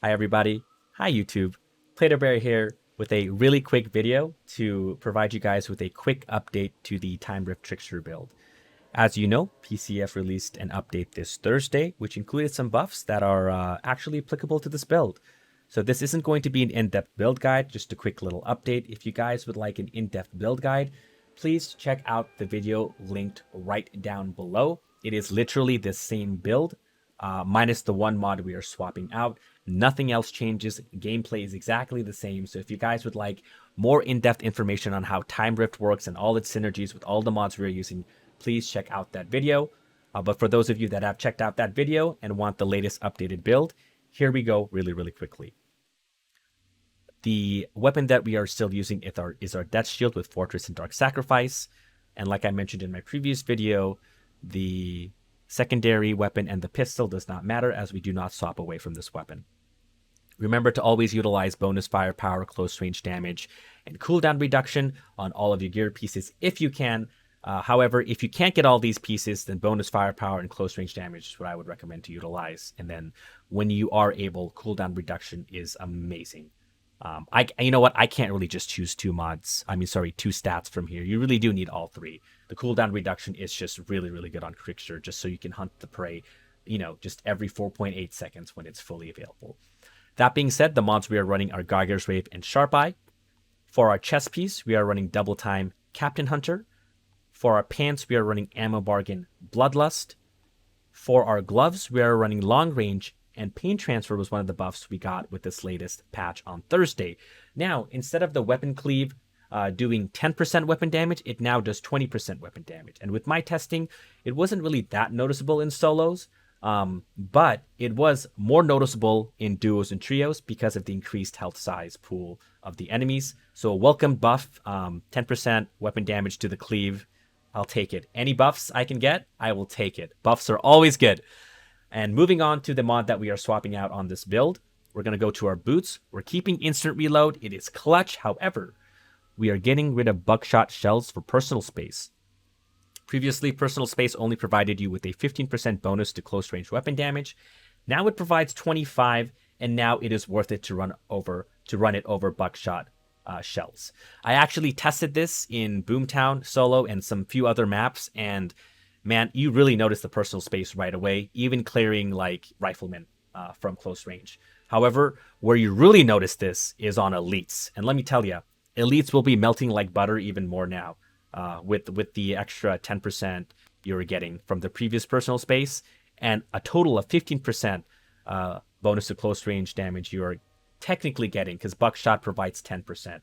Hi everybody. Hi YouTube. Bear here with a really quick video to provide you guys with a quick update to the Time Rift Trickster build. As you know, PCF released an update this Thursday, which included some buffs that are actually applicable to this build. So this isn't going to be an in-depth build guide, just a quick little update. If you guys would like an in-depth build guide, please check out the video linked right down below. It is literally the same build, minus the one mod we are swapping out. Nothing else changes. Gameplay is exactly the same. So if you guys would like more in-depth information on how Time Rift works and all its synergies with all the mods we're using, please check out that video. But for those of you that have checked out that video and want the latest updated build, here we go really quickly. The weapon that we are still using is our Death Shield with Fortress and Dark Sacrifice. And like I mentioned in my previous video, the secondary weapon and the pistol does not matter as we do not swap away from this weapon. Remember to always utilize bonus firepower, close range damage, and cooldown reduction on all of your gear pieces if you can. However, if you can't get all these pieces, then bonus firepower and close range damage is what I would recommend to utilize. And then when you are able, cooldown reduction is amazing. You know what? I can't really just choose two stats from here. You really do need all three. The cooldown reduction is just really good on Trickster, just so you can hunt the prey, just every 4.8 seconds when it's fully available. That being said, the mods we are running are Garger's Rave and Sharp Eye. For our chest piece, we are running Double Time Captain Hunter. For our pants, we are running Ammo Bargain Bloodlust. For our gloves, we are running Long Range, and Pain Transfer was one of the buffs we got with this latest patch on Thursday. Now, instead of the Weapon Cleave doing 10% weapon damage, it now does 20% weapon damage. And with my testing, it wasn't really that noticeable in solos, but it was more noticeable in duos and trios because of the increased health size pool of the enemies. So a welcome buff, 10% weapon damage to the cleave. I'll take it. Any buffs I can get, I will take it. Buffs are always good. And moving on to the mod that we are swapping out on this build, we're going to go to our boots. We're keeping instant reload. It is clutch. However, we are getting rid of buckshot shells for personal space. Previously, personal space only provided you with a 15% bonus to close range weapon damage. Now it provides 25, and now it is worth it to run it over buckshot shells. I actually tested this in Boomtown solo and some few other maps, and man, you really notice the personal space right away, even clearing like riflemen from close range. However, where you really notice this is on elites, and let me tell you, elites will be melting like butter even more now with the extra 10% you're getting from the previous personal space, and a total of 15% bonus to close range damage you're technically getting because buckshot provides 10%.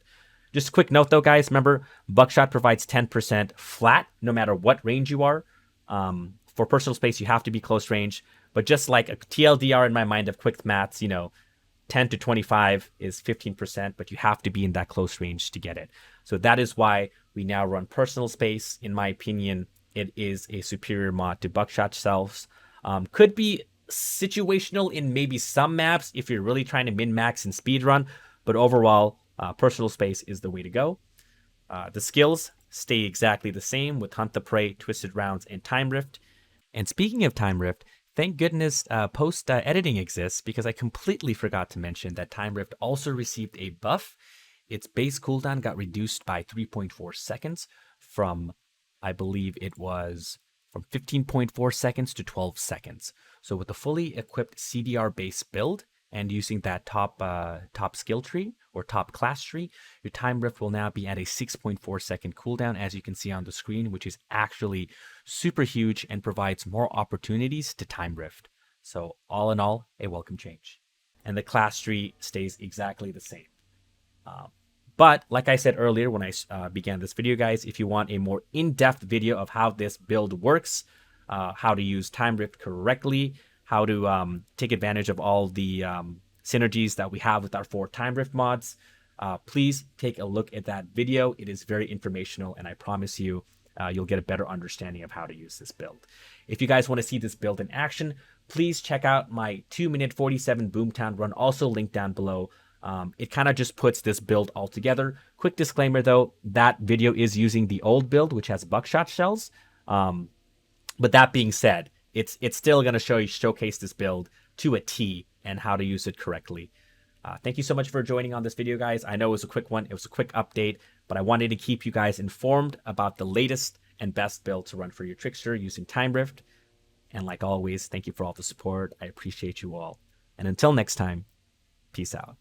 Just a quick note though, guys, remember buckshot provides 10% flat no matter what range you are. For personal space, you have to be close range, but just like a TLDR in my mind of quick maths, 10 to 25 is 15%, but you have to be in that close range to get it. So that is why we now run personal space. In my opinion, it is a superior mod to buckshot shells. Could be situational in maybe some maps if you're really trying to min-max and speedrun, but overall, personal space is the way to go. The skills stay exactly the same with Hunt the Prey, Twisted Rounds, and Time Rift. And speaking of Time Rift, thank goodness post-editing exists because I completely forgot to mention that Time Rift also received a buff. Its base cooldown got reduced by 3.4 seconds from, I believe it was from 15.4 seconds to 12 seconds. So with a fully equipped CDR-based build and using that top skill tree or top class tree, your Time Rift will now be at a 6.4 second cooldown, as you can see on the screen, which is actually super huge and provides more opportunities to Time Rift. So all in all, a welcome change. And the class tree stays exactly the same. But like I said earlier when I began this video, guys, if you want a more in-depth video of how this build works, how to use Time Rift correctly, how to take advantage of all the synergies that we have with our 4 Time Rift mods, please take a look at that video. It is very informational, and I promise you, you'll get a better understanding of how to use this build. If you guys want to see this build in action, please check out my 2-minute 47 Boomtown run, also linked down below. It kind of just puts this build all together. Quick disclaimer though, that video is using the old build, which has buckshot shells. But that being said, it's still going to showcase this build to a T and how to use it correctly. Thank you so much for joining on this video, guys. I know it was a quick one. It was a quick update, but I wanted to keep you guys informed about the latest and best build to run for your Trickster using Time Rift. And like always, thank you for all the support. I appreciate you all. And until next time, peace out.